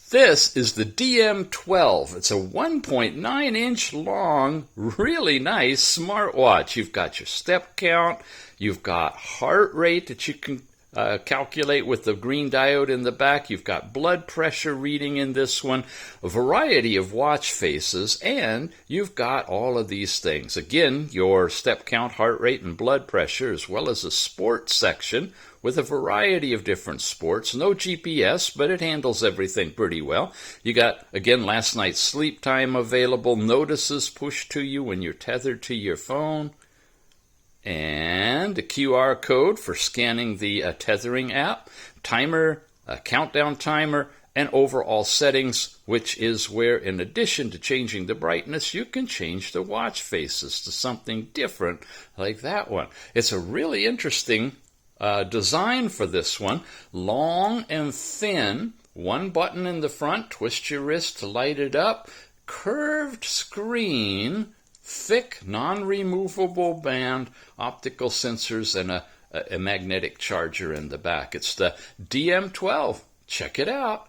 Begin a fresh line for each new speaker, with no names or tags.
This is the DM12. It's a 1.9-inch long, really nice smartwatch. You've got your step count, you've got heart rate that you can calculate with the green diode in the back. You've got blood pressure reading in this one, a variety of watch faces, and you've got all of these things. Again, your step count, heart rate, and blood pressure, as well as a sports section with a variety of different sports. No GPS, but it handles everything pretty well. You got, again, last night's sleep time available, notices pushed to you when you're tethered to your phone, and a QR code for scanning the Tethering app, timer, a countdown timer, and overall settings, which is where, in addition to changing the brightness, you can change the watch faces to something different like that one. It's a really interesting design for this one. Long and thin, one button in the front, twist your wrist to light it up, curved screen, thick, non-removable band, optical sensors, and a magnetic charger in the back. It's the DM12. Check it out.